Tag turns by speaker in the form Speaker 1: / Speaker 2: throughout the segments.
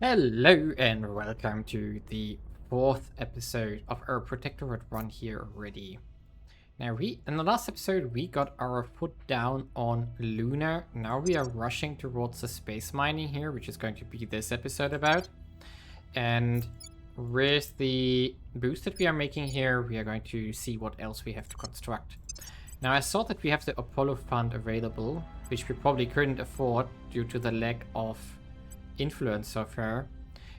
Speaker 1: Hello and welcome to the fourth episode of our Protectorate run here already. Now in the last episode we got our foot down on Lunar. Now we are rushing towards the space mining here, which is going to be this episode about. And with the boost that we are making here, we are going to see what else we have to construct. Now I saw that we have the Apollo fund available, which we probably couldn't afford due to the lack of influence so far.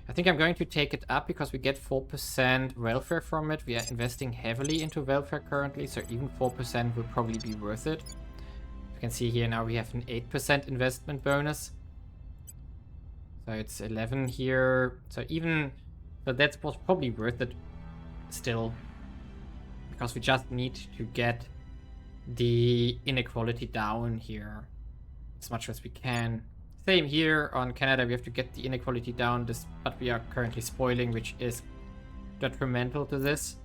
Speaker 1: I think I'm going to take it up because we get 4% welfare from it. We are investing heavily into welfare currently, so even 4% will probably be worth it. You can see here now we have an 8% investment bonus. So it's 11 here. So that was probably worth it still. Because we just need to get the inequality down here as much as we can. Same here on Canada, we have to get the inequality down, but we are currently spoiling, which is detrimental to this.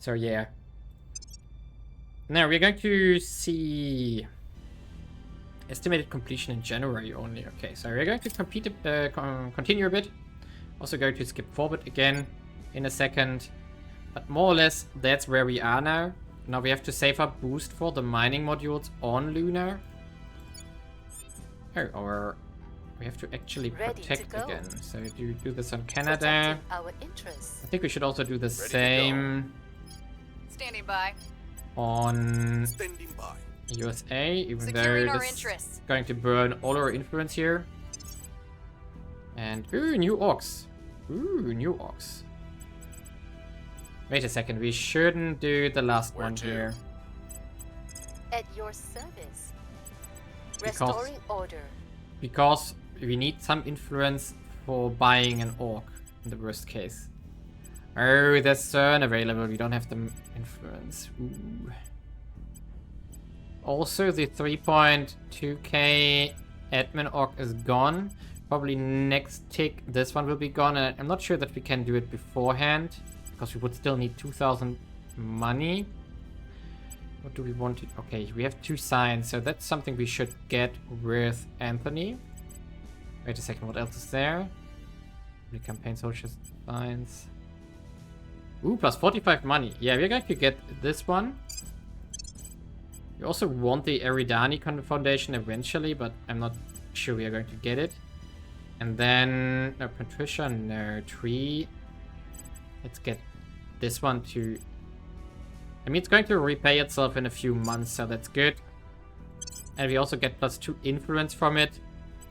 Speaker 1: So yeah. Now we're going to see estimated completion in January only. Okay, so we're going to continue a bit. Also going to skip forward again in a second. But more or less, that's where we are now. Now we have to save up boost for the mining modules on Lunar. Oh, or we have to actually protect again. So do this on Canada.
Speaker 2: Our interests.
Speaker 1: I think we should also do the same
Speaker 2: Standing by.
Speaker 1: on USA, even
Speaker 2: Securing
Speaker 1: though
Speaker 2: our
Speaker 1: this
Speaker 2: interests.
Speaker 1: is going to burn all our influence here. And ooh, new orcs. Ooh, new orcs. Wait a second, we shouldn't do the last one here.
Speaker 2: At your service.
Speaker 1: Because-
Speaker 2: Restoring order.
Speaker 1: Because we need some influence for buying an orc in the worst case. Oh, there's CERN available. We don't have the influence. Ooh. Also, the 3.2k admin orc is gone. Probably next tick, this one will be gone. And I'm not sure that we can do it beforehand, because we would still need 2,000 money. What do we want to... Okay, we have 2 signs, so that's something we should get with Anthony. Wait a second, what else is there? The campaign social signs. Ooh, plus 45 money. Yeah, we're going to get this one. We also want the Eridani Foundation eventually, but I'm not sure we are going to get it. And then... No, Patricia, no. Tree. Let's get this one to... I mean, it's going to repay itself in a few months, so that's good. And we also get +2 influence from it,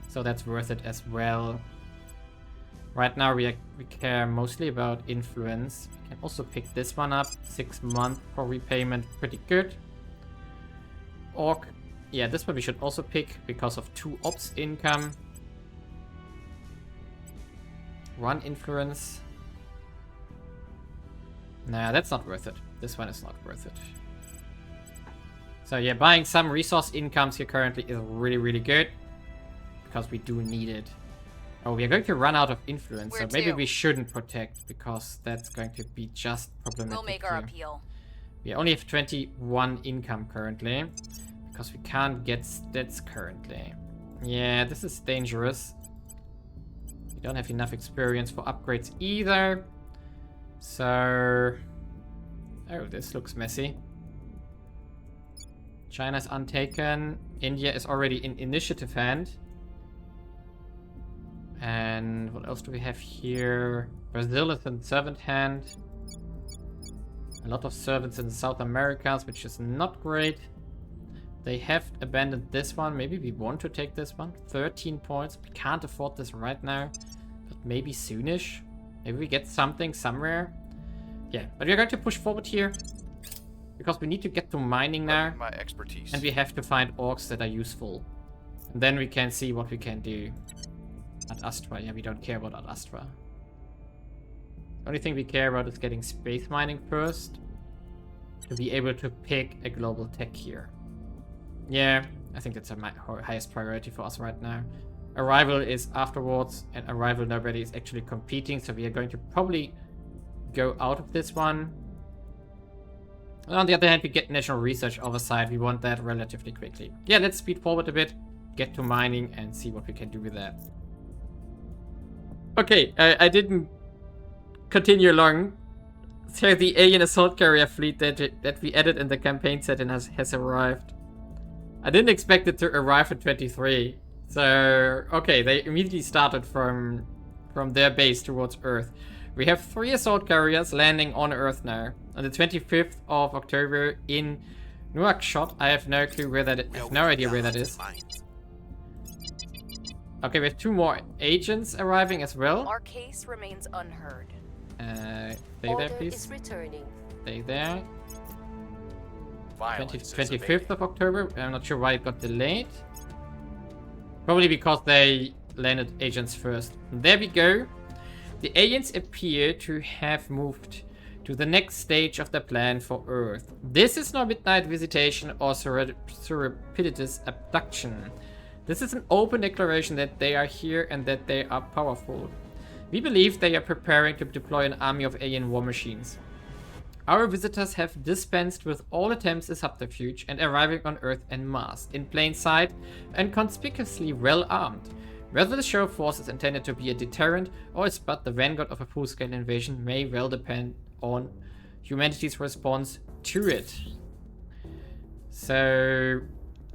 Speaker 1: so that's worth it as well. Right now, we care mostly about influence. We can also pick this one up. 6 months for repayment, pretty good. Orc, yeah, this one we should also pick because of 2 ops income. 1 influence. Nah, that's not worth it. This one is not worth it. So yeah, buying some resource incomes here currently is really, really good. Because we do need it. Oh, we are going to run out of influence, so maybe we shouldn't protect, because that's going to be just problematic.
Speaker 2: We'll make our appeal.
Speaker 1: We only have 21 income currently, because we can't get stats currently. Yeah, this is dangerous. We don't have enough experience for upgrades either. So... Oh, this looks messy. China's untaken. India is already in initiative hand. And what else do we have here? Brazil is in servant hand. A lot of servants in the South Americas, which is not great. They have abandoned this one. Maybe we want to take this one. 13 points. We can't afford this right now. But maybe soonish. Maybe we get something somewhere. Yeah, but we're going to push forward here. Because we need to get to mining now.
Speaker 3: My expertise.
Speaker 1: And we have to find orcs that are useful. And then we can see what we can do. At Astra, yeah, we don't care about Ad Astra. The only thing we care about is getting space mining first. To be able to pick a global tech here. Yeah, I think that's my highest priority for us right now. Arrival is afterwards, and Arrival nobody is actually competing, so we are going to probably go out of this one. On the other hand, we get national research oversight. We want that relatively quickly. Yeah, let's speed forward a bit, get to mining, and see what we can do with that. Okay, I didn't continue long. So the alien assault carrier fleet that we added in the campaign setting has arrived. I didn't expect it to arrive at 23. So, okay, they immediately started from their base towards Earth. We have 3 assault carriers landing on Earth now. On the 25th of October in Nouakchott. I have no clue where that is. I have no idea where that is. Okay, we have 2 more agents arriving as well.
Speaker 2: Our case remains unheard.
Speaker 1: Stay there, please.
Speaker 2: Is returning.
Speaker 1: Stay there. 25th of October. I'm not sure why it got delayed. Probably because they landed agents first. There we go. The aliens appear to have moved to the next stage of the plan for Earth. This is no midnight visitation or surreptitious abduction. This is an open declaration that they are here and that they are powerful. We believe they are preparing to deploy an army of alien war machines. Our visitors have dispensed with all attempts at subterfuge and arriving on Earth en masse, in plain sight and conspicuously well armed. Whether the show of force is intended to be a deterrent or is but the vanguard of a full-scale invasion may well depend on humanity's response to it. So,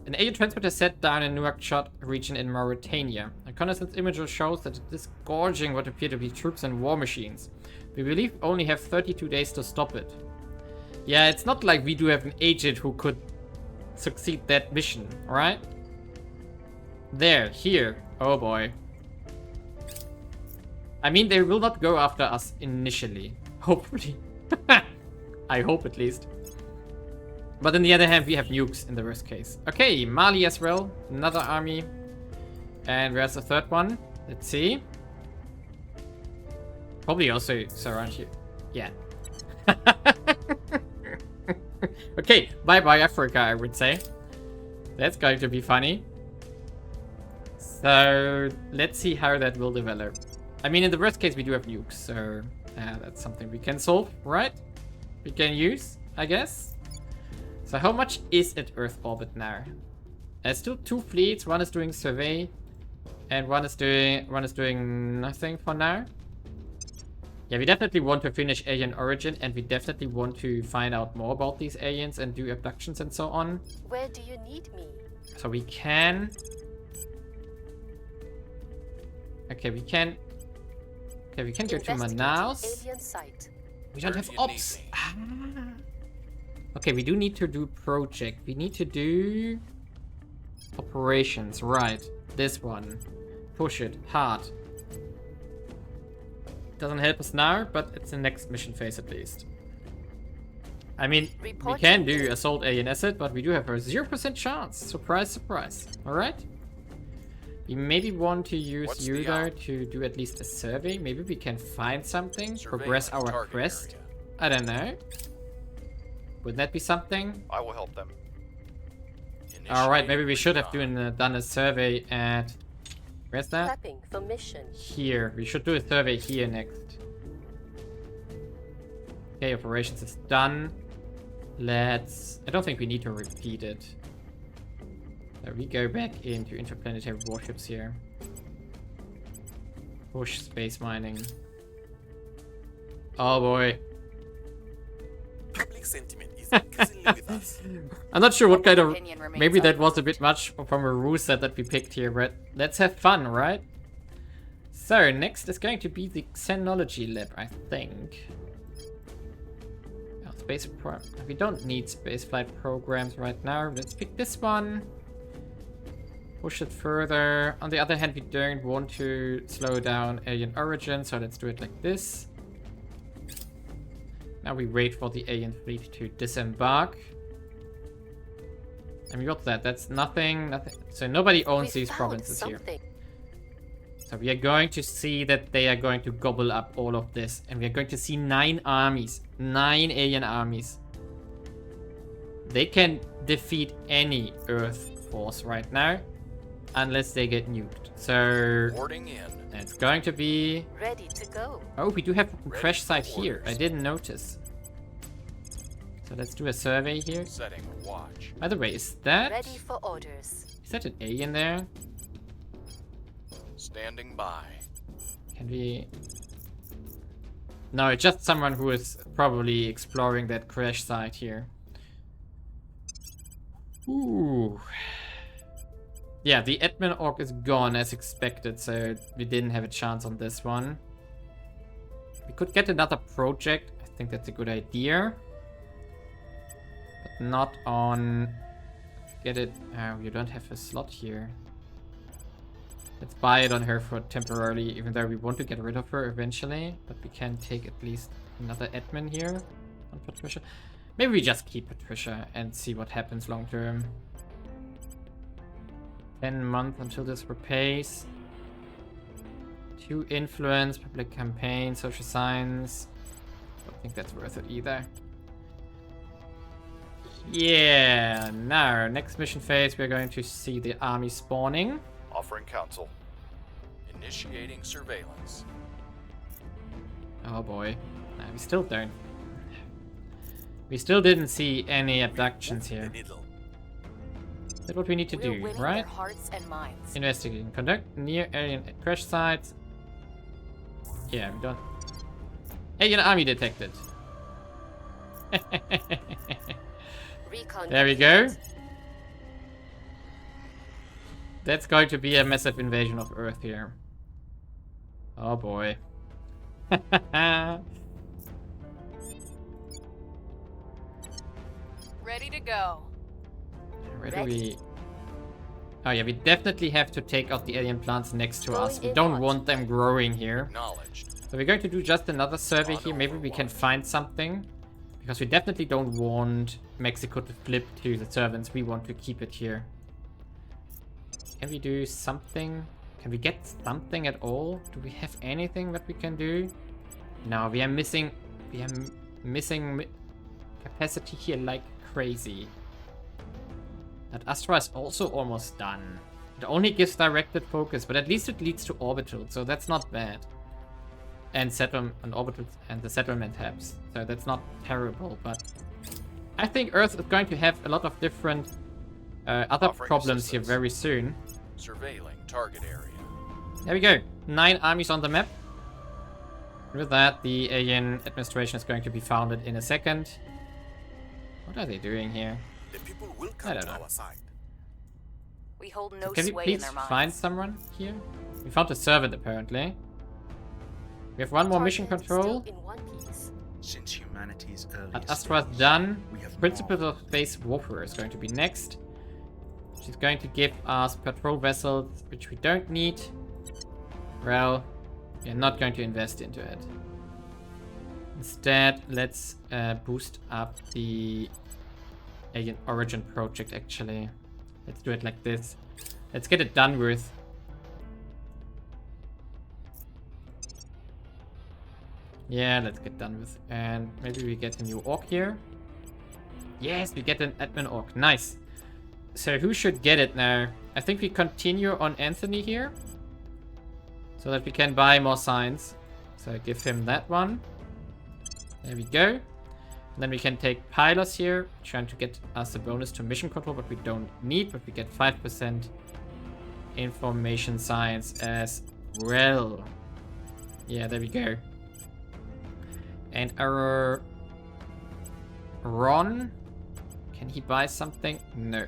Speaker 1: an alien transporter set down in Nouakchott region in Mauritania. Reconnaissance imagery shows that it is gorging what appear to be troops and war machines. We believe only have 32 days to stop it. Yeah, it's not like we do have an agent who could succeed that mission, alright? There, here. Oh boy. I mean, they will not go after us initially. Hopefully. I hope at least. But on the other hand, we have nukes in the worst case. Okay, Mali as well. Another army. And where's the third one? Let's see. Probably also surround here. Yeah. Okay, bye-bye Africa, I would say. That's going to be funny. So, let's see how that will develop. I mean, in the worst case, we do have nukes, so that's something we can solve, right? We can use, I guess. So how much is at Earth orbit now? There's still 2 fleets. One is doing survey, and one is doing nothing for now. Yeah, we definitely want to finish Alien Origin, and we definitely want to find out more about these aliens and do abductions and so on.
Speaker 2: Where do you need me?
Speaker 1: So we can. Okay, we can. Okay, we can go to Manaus.
Speaker 2: Alien site.
Speaker 1: We don't have ops. Ah. Okay, we do need to do project. We need to do operations. Right, this one. Push it hard. Doesn't help us now, but it's the next mission phase at least. I mean, we can do assault alien asset, but we do have a 0% chance. Surprise, surprise. Alright. We maybe want to use you though to do at least a survey. Maybe we can find something, progress our quest. I don't know. Would that be something?
Speaker 3: I will help them.
Speaker 1: Alright, maybe we should have done a survey at... Where's that?
Speaker 2: Prepping for mission.
Speaker 1: Here. We should do a survey here next. Okay, operations is done. Let's... I don't think we need to repeat it. So we go back into interplanetary warships here. Push space mining. Oh boy.
Speaker 4: Public sentiment is increasingly with us.
Speaker 1: I'm not sure what kind of... Maybe that was a bit much from a rule set that we picked here, but let's have fun, right? So, next is going to be the Xenology Lab, I think. Oh, we don't need spaceflight programs right now. Let's pick this one. Push it further. On the other hand, we don't want to slow down Alien Origin, so let's do it like this. Now we wait for the alien fleet to disembark. And we got that. That's nothing. So nobody owns these provinces here. So we are going to see that they are going to gobble up all of this. And we are going to see 9 armies. 9 alien armies. They can defeat any Earth force right now. Unless they get nuked. So...
Speaker 3: Boarding in.
Speaker 1: It's going to be...
Speaker 2: Ready to go.
Speaker 1: Oh, we do have a crash site here. I didn't notice. So let's do a survey here.
Speaker 3: Setting watch.
Speaker 1: By the way, is that...
Speaker 2: Ready for orders.
Speaker 1: Is that an alien there?
Speaker 3: Standing by.
Speaker 1: Can we... No, it's just someone who is probably exploring that crash site here. Ooh. Yeah, the admin orc is gone as expected, so we didn't have a chance on this one. We could get another project. I think that's a good idea. But not on... Get it... Oh, you don't have a slot here. Let's buy it on her for temporarily, even though we want to get rid of her eventually. But we can take at least another admin here on Patricia. Maybe we just keep Patricia and see what happens long term. 10 months until this repays. 2 influence, public campaign, social science. Don't think that's worth it either. Yeah, now, next mission phase, we're going to see the army spawning.
Speaker 3: Offering counsel. Initiating surveillance.
Speaker 1: Oh boy. Nah, we still don't. We still didn't see any abductions here. That's what we need to do, right?
Speaker 2: Their hearts and minds.
Speaker 1: Investigating. Conduct near alien crash sites. Yeah, we don't... Alien army detected.
Speaker 2: Recon
Speaker 1: There we go.
Speaker 2: complete.
Speaker 1: That's going to be a massive invasion of Earth here. Oh boy.
Speaker 2: Ready to go.
Speaker 1: Where do we... Oh yeah, we definitely have to take out the alien plants next to us. We
Speaker 2: Going in
Speaker 1: don't
Speaker 2: on.
Speaker 1: want them growing here.
Speaker 3: Acknowledged.
Speaker 1: So we're going to do just another survey here. Maybe we can find something. Because we definitely don't want Mexico to flip to the servants. We want to keep it here. Can we do something? Can we get something at all? Do we have anything that we can do? No, we are missing... We are missing capacity here like crazy. That Astra is also almost done. It only gives directed focus, but at least it leads to orbitals, so that's not bad. And settlement and orbitals and the settlement hubs, so that's not terrible. But I think Earth is going to have a lot of different other
Speaker 3: Offering
Speaker 1: problems here
Speaker 3: assistance.
Speaker 1: very soon.
Speaker 3: Surveilling target area.
Speaker 1: There we go. 9 armies on the map. With that, the alien administration is going to be founded in a second. What are they doing here?
Speaker 4: The people will
Speaker 1: I
Speaker 4: come
Speaker 1: don't
Speaker 4: to
Speaker 1: know.
Speaker 4: our side.
Speaker 2: We hold no
Speaker 1: Can we
Speaker 2: sway in
Speaker 1: please
Speaker 2: their minds.
Speaker 1: find someone here? We found a servant apparently. We have one more mission
Speaker 2: Target
Speaker 1: control.
Speaker 2: still in one piece.
Speaker 5: Since humanity's earliest
Speaker 1: At Astra's
Speaker 5: days,
Speaker 1: done.
Speaker 5: we have
Speaker 1: Principles
Speaker 5: marveled
Speaker 1: of Space Warfare is going to be next. She's going to give us patrol vessels, which we don't need. Well, we're not going to invest into it. Instead, let's boost up the Alien Origin project, actually. Let's do it like this. Let's get it done with. Yeah, let's get done with. And maybe we get a new orc here. Yes, we get an admin orc. Nice. So who should get it now? I think we continue on Anthony here. So that we can buy more signs. So give him that one. There we go. And then we can take Pylos here, trying to get us a bonus to mission control, but we don't need, but we get 5% information science as well. Yeah, there we go. And our Ron, can he buy something? No,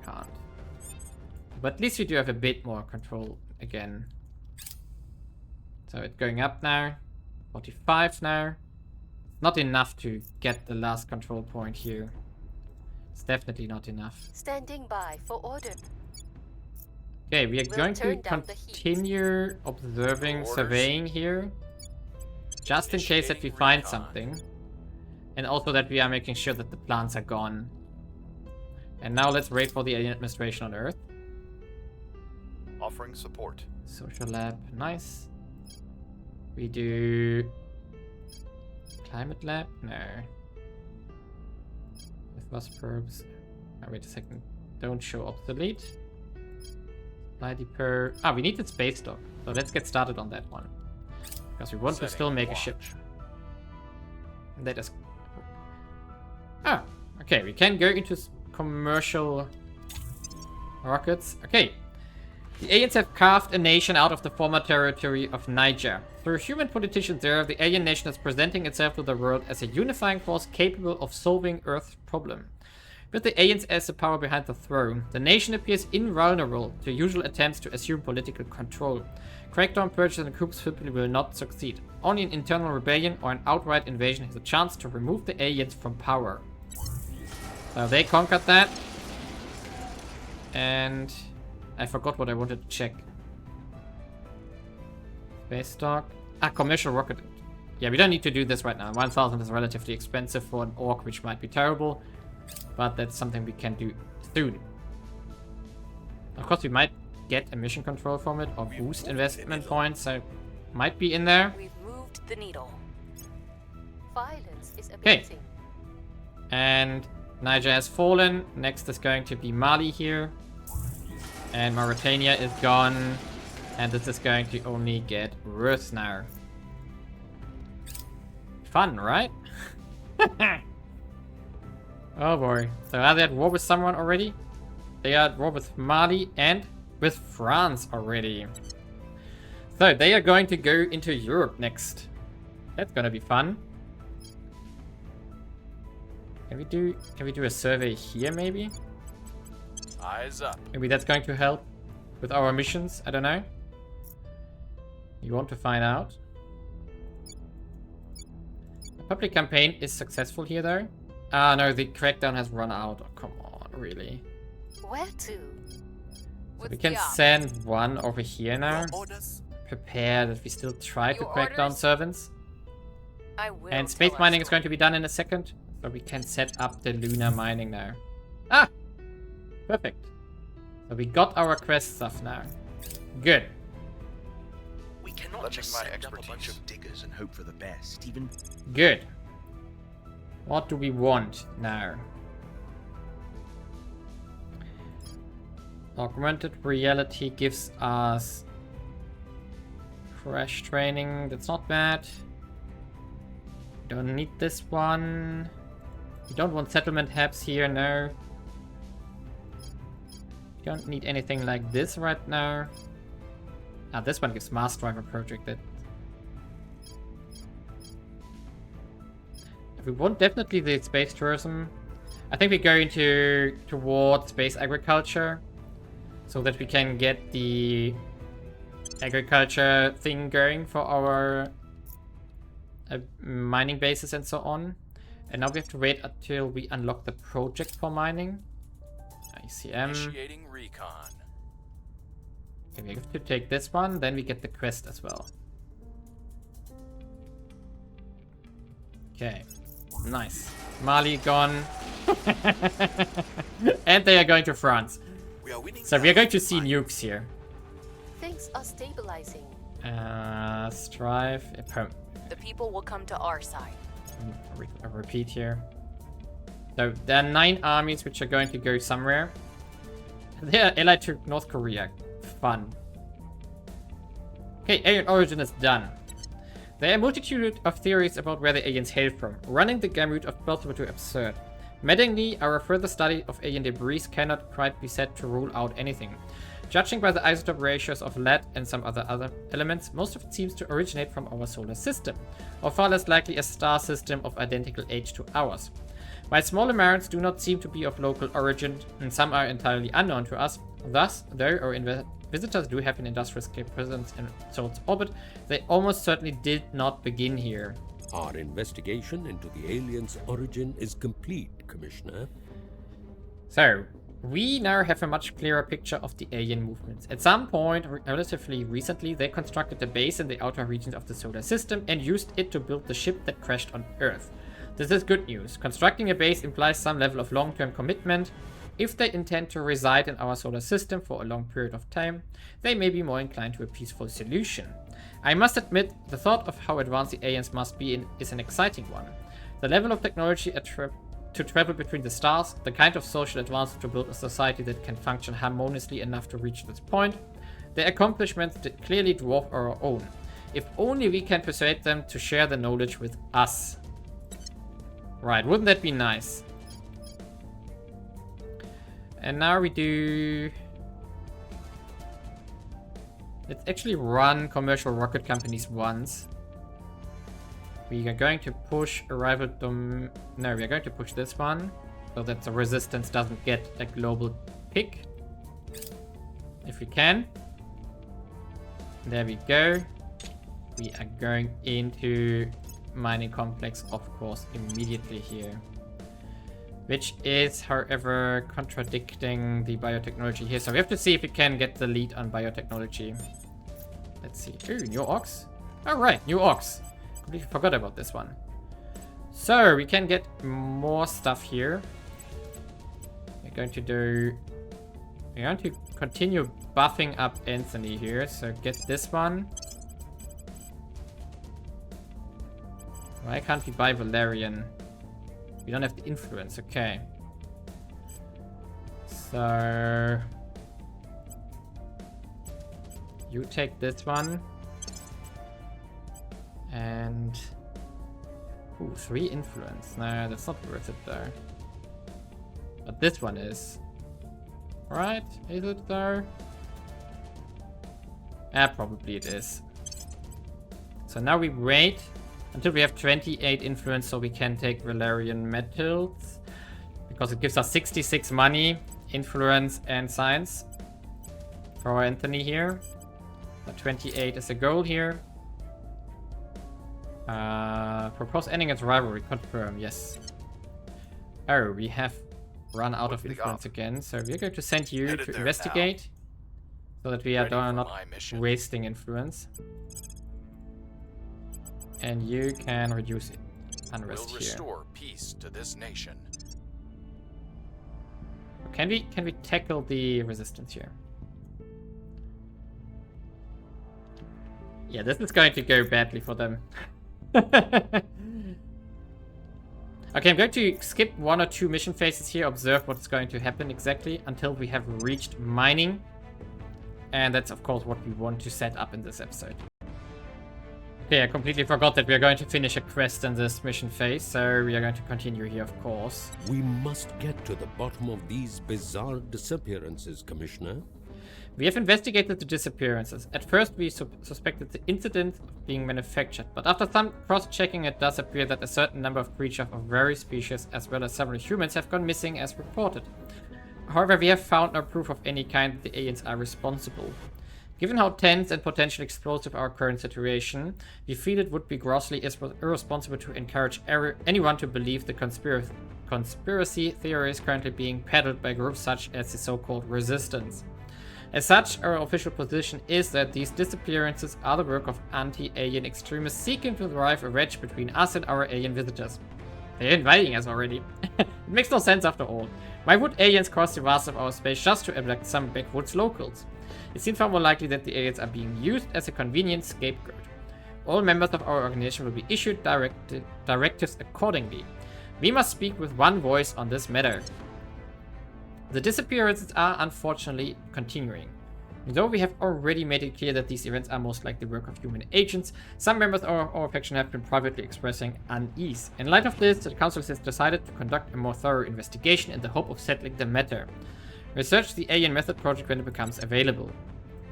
Speaker 1: can't. But at least we do have a bit more control again. So it's going up now. 45 now. Not enough to get the last control point here. It's definitely not enough.
Speaker 2: Standing by for order.
Speaker 1: Okay, we are
Speaker 2: We'll
Speaker 1: going to
Speaker 2: turn down the heat.
Speaker 1: continue observing,
Speaker 3: Orders.
Speaker 1: surveying here. Just in case that we
Speaker 3: Initiating
Speaker 1: find
Speaker 3: recon.
Speaker 1: something. And also that we are making sure that the plants are gone. And now let's wait for the alien administration on Earth.
Speaker 3: Offering support.
Speaker 1: Social lab, nice. We do... Climate lab? No. With lost probes. Oh, wait a second. Don't show obsolete. Supply depot. Ah, we need the space dock. So let's get started on that one. Because we want to
Speaker 3: Setting
Speaker 1: still make a
Speaker 3: launch.
Speaker 1: ship. That is... Ah, okay. We can go into commercial rockets. Okay. The aliens have carved a nation out of the former territory of Niger. Through human politicians there, the alien nation is presenting itself to the world as a unifying force capable of solving Earth's problem. With the aliens as the power behind the throne, the nation appears invulnerable to usual attempts to assume political control. Crackdown purges and coups simply will not succeed. Only an internal rebellion or an outright invasion has a chance to remove the aliens from power. So they conquered that. And I forgot what I wanted to check. Space stock. Commercial rocket. Yeah, we don't need to do this right now. 1000 is relatively expensive for an orc, which might be terrible. But that's something we can do soon. Of course, we might get a mission control from it or boost investment points, so might be in there.
Speaker 2: We've moved the needle. Violence is
Speaker 1: Okay.
Speaker 2: abating.
Speaker 1: And Niger has fallen. Next is going to be Mali here. And Mauritania is gone. And this is going to only get worse now. Fun, right? Oh boy. So are they at war with someone already? They are at war with Mali and with France already. So they are going to go into Europe next. That's gonna be fun. Can we do a survey here maybe?
Speaker 3: Eyes up.
Speaker 1: Maybe that's going to help with our missions. I don't know. You want to find out? The public campaign is successful here though. Ah no, the crackdown has run out. Oh, come on, really?
Speaker 2: Where to?
Speaker 1: We can send one over here now.
Speaker 4: Your orders?
Speaker 1: Prepare that we still try to
Speaker 2: Your
Speaker 1: crack down
Speaker 2: orders?
Speaker 1: servants.
Speaker 2: I will
Speaker 1: And space
Speaker 2: tell
Speaker 1: mining
Speaker 2: us
Speaker 1: is going to be done in a second. So we can set up the lunar mining now. Ah! Perfect. So we got our quest stuff now. Good.
Speaker 5: We cannot
Speaker 3: Lending
Speaker 5: just
Speaker 3: my
Speaker 5: send up a bunch
Speaker 3: expertise.
Speaker 5: of diggers and hope for the best. Even
Speaker 1: Good. What do we want now? Augmented reality gives us crash training. That's not bad. Don't need this one. We don't want settlement hubs here, no. Don't need anything like this right now. Ah, this one gives mass driver project. That we want definitely the space tourism. I think we're going towards space agriculture, so that we can get the agriculture thing going for our mining bases and so on. And now we have to wait until we unlock the project for mining. ICM.
Speaker 3: Initiating recon.
Speaker 1: Okay, we have to take this one, then we get the quest as well. Okay, nice. Mali gone. And they are going to France.
Speaker 4: We are winning.
Speaker 1: So we are going to
Speaker 4: ground.
Speaker 1: see nukes here.
Speaker 2: Things are stabilizing.
Speaker 1: Strive.
Speaker 2: The people will come to our side.
Speaker 1: Repeat here. So there are 9 armies which are going to go somewhere. They are allied to North Korea. Fun. Okay, alien origin is done. There are a multitude of theories about where the aliens hail from, running the gamut of plausible to absurd. Maddeningly, our further study of alien debris cannot quite be said to rule out anything. Judging by the isotope ratios of lead and some other elements, most of it seems to originate from our solar system, or far less likely a star system of identical age to ours. While small amounts do not seem to be of local origin, and some are entirely unknown to us, thus, though our visitors do have an industrial-scale presence in Sol's orbit, they almost certainly did not begin here.
Speaker 6: Our investigation into the alien's origin is complete, Commissioner.
Speaker 1: So, we now have a much clearer picture of the alien movements. At some point, relatively recently, they constructed a base in the outer regions of the solar system and used it to build the ship that crashed on Earth. This is good news. Constructing a base implies some level of long-term commitment. If they intend to reside in our solar system for a long period of time, they may be more inclined to a peaceful solution. I must admit, the thought of how advanced the aliens must be is an exciting one. The level of technology to travel between the stars, the kind of social advancement to build a society that can function harmoniously enough to reach this point, their accomplishments that clearly dwarf our own. If only we can persuade them to share the knowledge with us. Right, wouldn't that be nice? And now we do Let's actually run commercial rocket companies once. We are going to push arrival dom... No, we are going to push this one. So that the resistance doesn't get a global pick. If we can. There we go. We are going into mining complex, of course, immediately here. Which is, however, contradicting the biotechnology here. So we have to see if we can get the lead on biotechnology. Let's see. Ooh, new ox. Alright, new ox. Completely forgot about this one. So we can get more stuff here. We're going to continue buffing up Anthony here. So get this one. Why can't we buy Valerian? We don't have the influence, okay. So... you take this one. And... ooh, 3 influence. No, that's not worth it though. But this one is. Right? Is it though? Probably it is. So now we wait until we have 28 influence so we can take Valerian metals. Because it gives us 66 money, influence, and science. For Anthony here. So 28 is a goal here. Propose ending its rivalry. Confirm, yes. Oh, we have run out of influence again. So we're going to send you to investigate. So that we are not wasting influence. And you can reduce unrest
Speaker 3: We'll restore peace to this nation.
Speaker 1: Can we tackle the resistance here? Yeah, this is going to go badly for them. Okay, I'm going to skip 1 or 2 mission phases here, observe what's going to happen exactly until we have reached mining. And that's of course what we want to set up in this episode. Okay, I completely forgot that we are going to finish a quest in this mission phase, so we are going to continue here, of course.
Speaker 6: We must get to the bottom of these bizarre disappearances, Commissioner.
Speaker 1: We have investigated the disappearances. At first we suspected the incident of being manufactured, but after some cross-checking it does appear that a certain number of creatures of various species as well as several humans have gone missing as reported. However, we have found no proof of any kind that the aliens are responsible. Given how tense and potentially explosive our current situation, we feel it would be grossly irresponsible to encourage anyone to believe the conspiracy theories currently being peddled by groups such as the so-called Resistance. As such, our official position is that these disappearances are the work of anti-alien extremists seeking to drive a wedge between us and our alien visitors. They're inviting us already. It makes no sense after all. Why would aliens cross the vast of our space just to abduct some backwoods locals? It seems far more likely that the aliens are being used as a convenient scapegoat. All members of our organization will be issued directives accordingly. We must speak with one voice on this matter. The disappearances are unfortunately continuing. Though we have already made it clear that these events are most likely the work of human agents, some members of our faction have been privately expressing unease. In light of this, the Council has decided to conduct a more thorough investigation in the hope of settling the matter. Research the Alien Method project when it becomes available.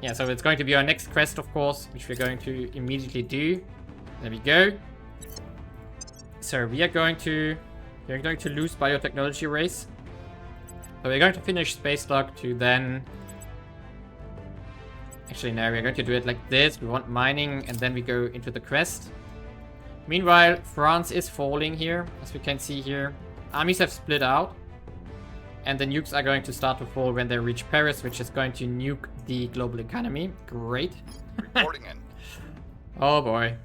Speaker 1: Yeah, so it's going to be our next quest, of course, which we're going to immediately do. There we go. So we're going to lose biotechnology race. So we're going to finish space dock to then... Actually, no, we're going to do it like this. We want mining, and then we go into the quest. Meanwhile, France is falling here, as we can see here. Armies have split out. And the nukes are going to start to fall when they reach Paris, which is going to nuke the global economy. Great.
Speaker 7: Reporting in.
Speaker 1: Oh boy.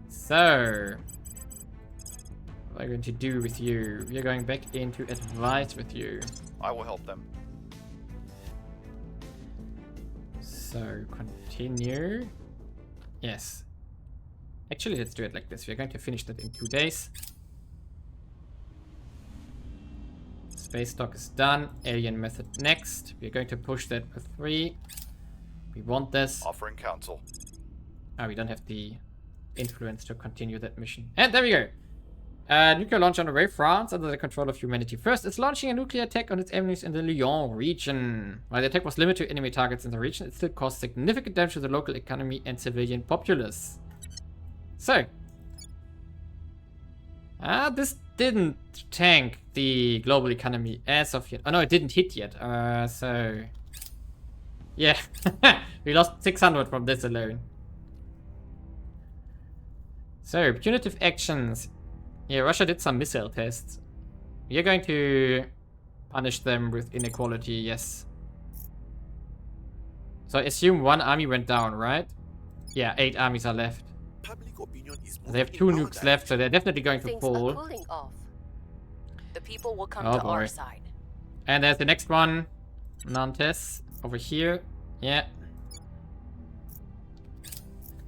Speaker 1: So... what are we going to do with you? We are going back in to advise with you.
Speaker 7: I will help them.
Speaker 1: So, continue. Yes. Actually, let's do it like this. We're going to finish that in 2 days. Space dock is done. Alien method next. We're going to push that with 3. We want this.
Speaker 7: Offering counsel.
Speaker 1: Oh, we don't have the influence to continue that mission. And there we go. Nuclear launch on the way. France, under the control of humanity. First, it's launching a nuclear attack on its enemies in the Lyon region. While the attack was limited to enemy targets in the region, it still caused significant damage to the local economy and civilian populace. So. This didn't tank the global economy as of yet. Oh no, it didn't hit yet. So. Yeah. We lost 600 from this alone. So, punitive actions. Yeah, Russia did some missile tests. We are going to punish them with inequality, yes. So I assume one army went down, right? Yeah, 8 armies are left.
Speaker 4: Public opinion is
Speaker 1: They have
Speaker 4: moving
Speaker 1: 2
Speaker 4: in our
Speaker 1: nukes left, so they're definitely going to
Speaker 2: Things
Speaker 1: fall.
Speaker 2: are cooling off. The people will come
Speaker 1: Oh,
Speaker 2: to our
Speaker 1: boy.
Speaker 2: side.
Speaker 1: And there's the next one. Nantes, over here. Yeah.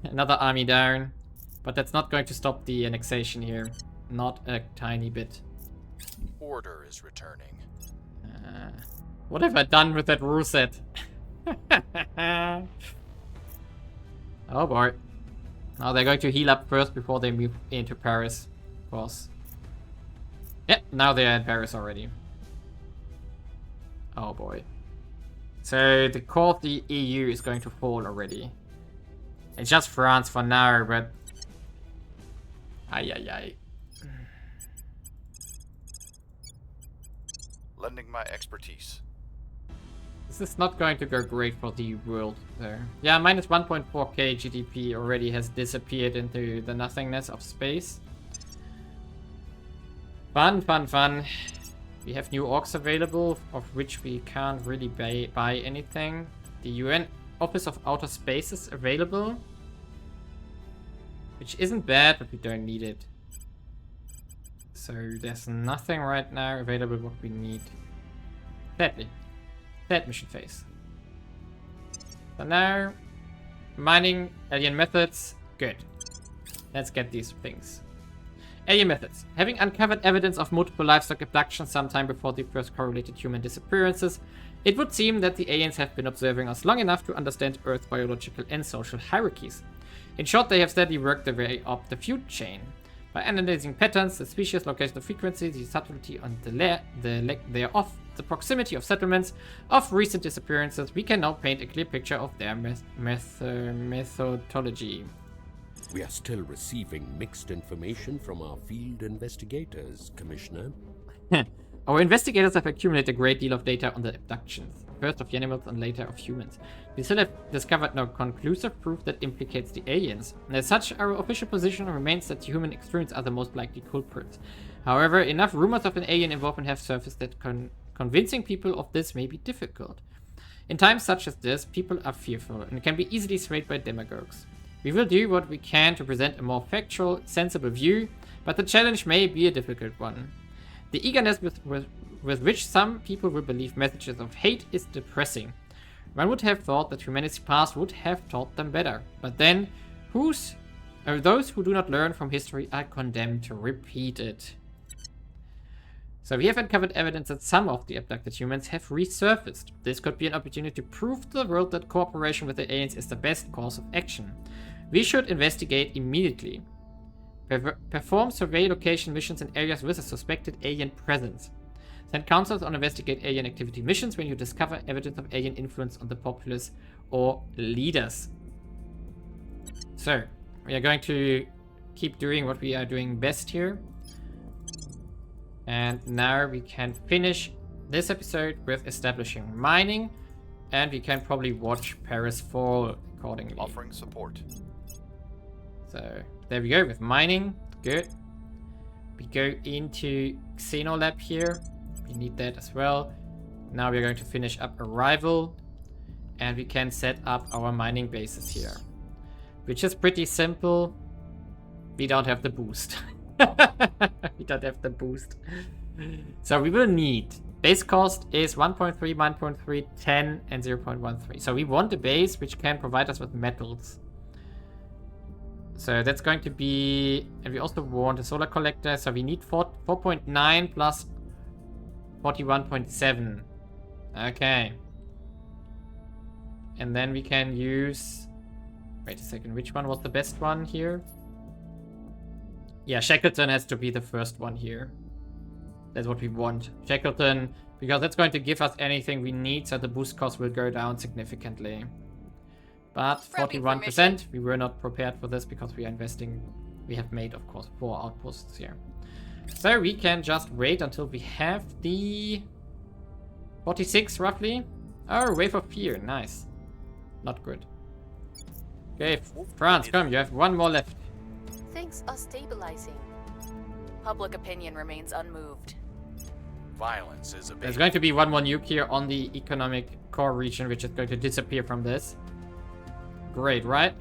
Speaker 1: Another army down. But that's not going to stop the annexation here. Not a tiny bit.
Speaker 3: Order is returning.
Speaker 1: What have I done with that rule set? Oh boy. Now they're going to heal up first before they move into Paris. Of course. Yeah, now they're in Paris already. Oh boy. So the core of the EU is going to fall already. It's just France for now, but... Ay, ay, ay.
Speaker 7: Lending my expertise.
Speaker 1: This is not going to go great for the world there. Yeah, minus 1.4k GDP already has disappeared into the nothingness of space. Fun, fun, fun. We have new orcs available, of which we can't really buy anything. The UN Office of Outer Space is available. Which isn't bad, but we don't need it. So there's nothing right now available what we need. Sadly. Third mission phase. So now, mining, alien methods, good. Let's get these things. Alien methods. Having uncovered evidence of multiple livestock abductions sometime before the first correlated human disappearances, it would seem that the aliens have been observing us long enough to understand Earth's biological and social hierarchies. In short, they have steadily worked their way up the food chain. By analyzing patterns, the species, location, the frequency, the subtlety on the lack thereof, the proximity of settlements of recent disappearances, we can now paint a clear picture of their methodology.
Speaker 6: We are still receiving mixed information from our field investigators, Commissioner.
Speaker 1: Our investigators have accumulated a great deal of data on the abductions, first of the animals and later of humans. We still have discovered no conclusive proof that implicates the aliens, and as such, our official position remains that human extremes are the most likely culprits. However, enough rumors of an alien involvement have surfaced that convincing people of this may be difficult. In times such as this, people are fearful and can be easily swayed by demagogues. We will do what we can to present a more factual, sensible view, but the challenge may be a difficult one. The eagerness with which some people will believe messages of hate is depressing. One would have thought that humanity's past would have taught them better, but then those who do not learn from history are condemned to repeat it. So we have uncovered evidence that some of the abducted humans have resurfaced. This could be an opportunity to prove to the world that cooperation with the aliens is the best course of action. We should investigate immediately. Perform survey location missions in areas with a suspected alien presence. Send councils on investigate alien activity missions when you discover evidence of alien influence on the populace or leaders. So, we are going to keep doing what we are doing best here. And now we can finish this episode with establishing mining. And we can probably watch Paris fall accordingly.
Speaker 7: Offering support.
Speaker 1: So, there we go with mining. Good. We go into Xenolab here. We need that as well. Now we're going to finish up Arrival. And we can set up our mining bases here. Which is pretty simple. We don't have the boost. We don't have the boost. So we will need... Base cost is 1.3, 1.3, 10, and 0.13. So we want a base which can provide us with metals. So that's going to be... And we also want a solar collector. So we need 4.9 plus 41.7. Okay. And then we can use... Wait a second. Which one was the best one here? Yeah, Shackleton has to be the first one here. That's what we want. Shackleton, because that's going to give us anything we need, so the boost cost will go down significantly. But
Speaker 2: Prepping
Speaker 1: 41%, we were not prepared for this because we are investing. We have made, of course, 4 outposts here. So we can just wait until we have the 46 roughly. Oh, Wave of Fear, nice. Not good. Okay, France, come, you have 1 more left.
Speaker 2: Things are stabilizing. Public opinion remains unmoved.
Speaker 3: Violence is
Speaker 1: There's
Speaker 3: abating.
Speaker 1: going to be 1 more nuke here on the economic core region, which is going to disappear from this. Great, right?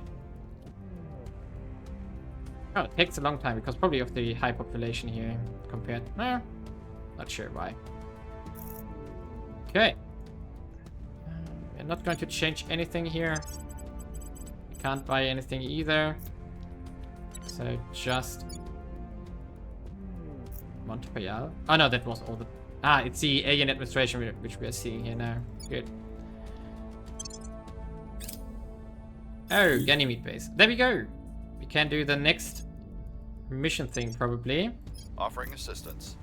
Speaker 1: Oh, it takes a long time because probably of the high population here compared. Not sure why. Okay. We're not going to change anything here. We can't buy anything either. So just Montreal. Oh no, that was all the. Ah, it's the alien administration which we are seeing here now. Good. Oh, Ganymede base. There we go. We can do the next mission thing probably.
Speaker 7: Offering assistance.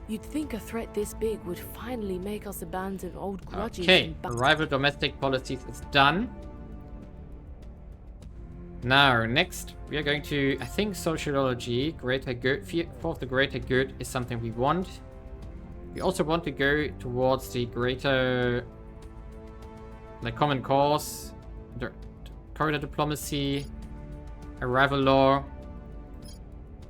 Speaker 8: You'd think a threat this big would finally make us abandon old grudges.
Speaker 1: Okay,
Speaker 8: and
Speaker 1: arrival domestic policies is done. Now, next, we are going to, I think, sociology, greater good, for the greater good is something we want. We also want to go towards the greater, like, common cause, corridor diplomacy, arrival law.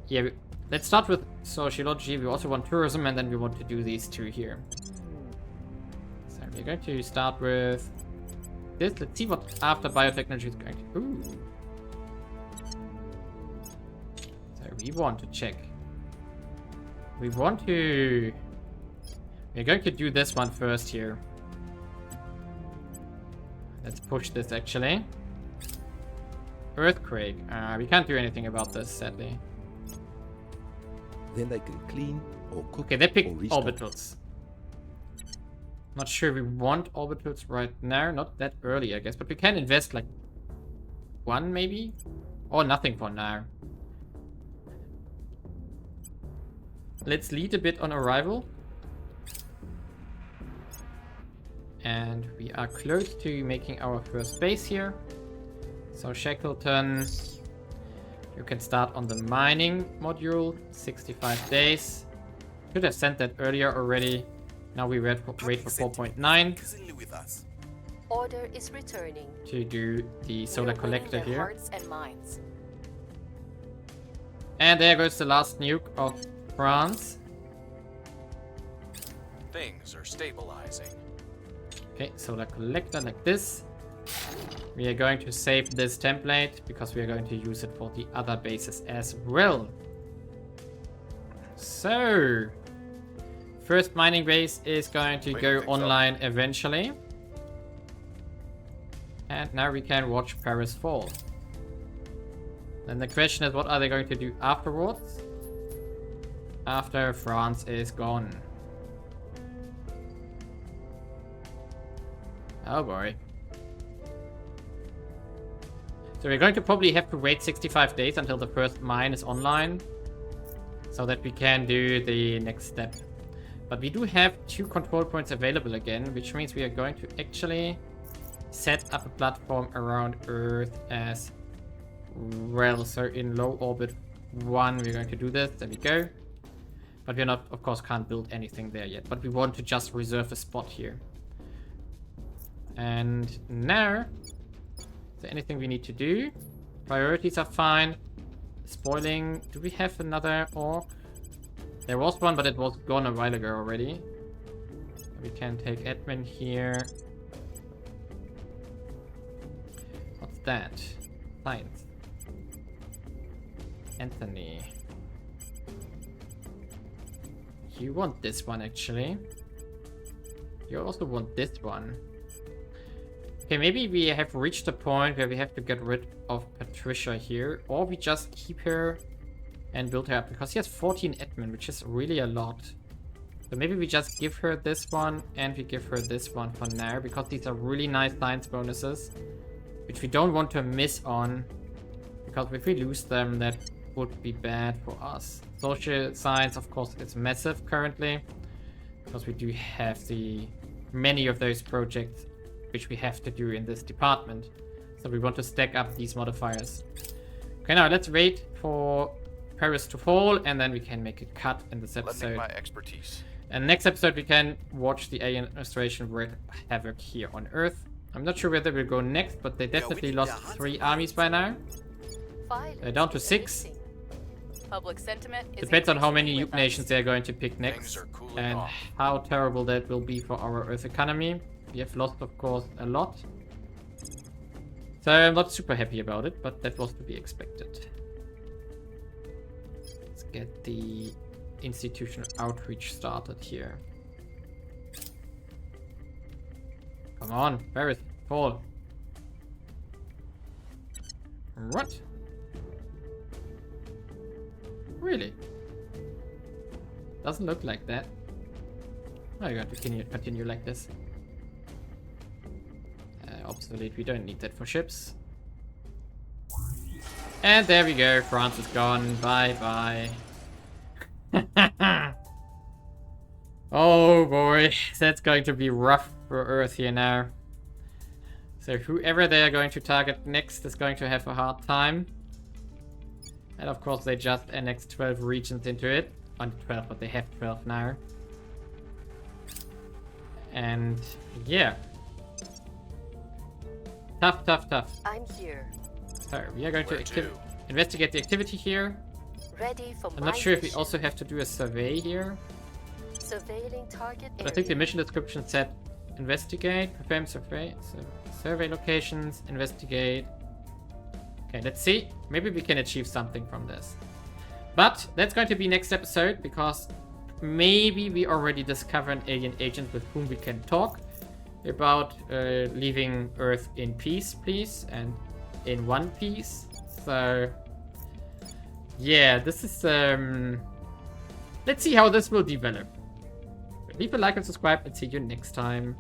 Speaker 1: Yeah, let's start with sociology. We also want tourism, and then we want to do these 2 here. So we're going to start with this. Let's see what after biotechnology is going to. Ooh. So we want to check. We want to. We're going to do this one first here. Let's push this actually. Earthquake. We can't do anything about this, sadly.
Speaker 6: Then they can clean or cook.
Speaker 1: Okay, they pick
Speaker 6: or restock.
Speaker 1: orbitals. Not sure we want orbitals right now. Not that early, I guess. But we can invest like 1 maybe? Or nothing for now. Let's lead a bit on arrival. And we are close to making our first base here. So Shackleton, you can start on the mining module, 65 days. Should have sent that earlier already. Now we wait for 4.9
Speaker 4: Increasingly with us.
Speaker 2: Order is returning.
Speaker 1: to do the solar
Speaker 2: We're winning
Speaker 1: collector
Speaker 2: their
Speaker 1: here.
Speaker 2: hearts and minds.
Speaker 1: And there goes the last nuke of France.
Speaker 3: Things are stabilizing.
Speaker 1: Okay, solar collector like this. We are going to save this template because we are going to use it for the other bases as well. So, first mining base is going to go online eventually. And now we can watch Paris fall. Then the question is, what are they going to do afterwards? After France is gone. Oh boy. So we're going to probably have to wait 65 days until the first mine is online, so that we can do the next step. But we do have 2 control points available again, which means we are going to actually set up a platform around Earth as well. So in low orbit 1, we're going to do this. There we go. But we're not, of course, can't build anything there yet. But we want to just reserve a spot here. And now, is there anything we need to do? Priorities are fine. Spoiling. Do we have another orc? There was one, but it was gone a while ago already. We can take admin here. What's that? Science. Anthony. You want this one, actually. You also want this one. Okay, maybe we have reached a point where we have to get rid of Patricia here. Or we just keep her and build her up. Because she has 14 admin, which is really a lot. So maybe we just give her this one and we give her this one for now. Because these are really nice science bonuses, which we don't want to miss on Because if we lose them, that would be bad for us. Social science, of course, is massive currently. Because we do have many of those projects which we have to do in this department. So we want to stack up these modifiers. Okay, now let's wait for Paris to fall, and then we can make a cut in this
Speaker 7: Lending
Speaker 1: episode.
Speaker 7: my expertise.
Speaker 1: And next episode we can watch the alien administration wreak havoc here on Earth. I'm not sure where they will go next, but they definitely lost 3 armies by now.
Speaker 2: Violence
Speaker 1: Down to
Speaker 2: is
Speaker 1: 6.
Speaker 2: increasing. Public sentiment is
Speaker 1: Depends on how many
Speaker 2: increasingly
Speaker 1: nuke nations
Speaker 2: robust.
Speaker 1: they are going to pick
Speaker 3: Things
Speaker 1: next,
Speaker 3: are cooling
Speaker 1: and
Speaker 3: off.
Speaker 1: how terrible that will be for our Earth economy. We have lost, of course, a lot. So I'm not super happy about it, but that was to be expected. Let's get the institutional outreach started here. Come on, Paris, fall. What? Really? Doesn't look like that. Oh, you got to continue like this. Obsolete, we don't need that for ships. And there we go, France is gone. Bye bye. Oh boy, that's going to be rough for Earth here now. So whoever they are going to target next is going to have a hard time. And of course they just annexed 12 regions into it. On 12, but they have 12 now. And yeah. Tough, tough, tough.
Speaker 2: I'm here,
Speaker 1: So we are going
Speaker 3: Where
Speaker 1: to
Speaker 3: to?
Speaker 1: investigate the activity here.
Speaker 2: ready for
Speaker 1: I'm
Speaker 2: my
Speaker 1: not sure if we
Speaker 2: mission.
Speaker 1: also have to do a survey here.
Speaker 2: Surveilling target
Speaker 1: But
Speaker 2: area.
Speaker 1: I think the mission description said investigate, perform survey, survey locations, investigate. Okay, let's see. Maybe we can achieve something from this. But that's going to be next episode, because maybe we already discover an alien agent with whom we can talk about leaving Earth in peace, please, and in one piece. So yeah, this is let's see how this will develop. Leave a like and subscribe, and see you next time.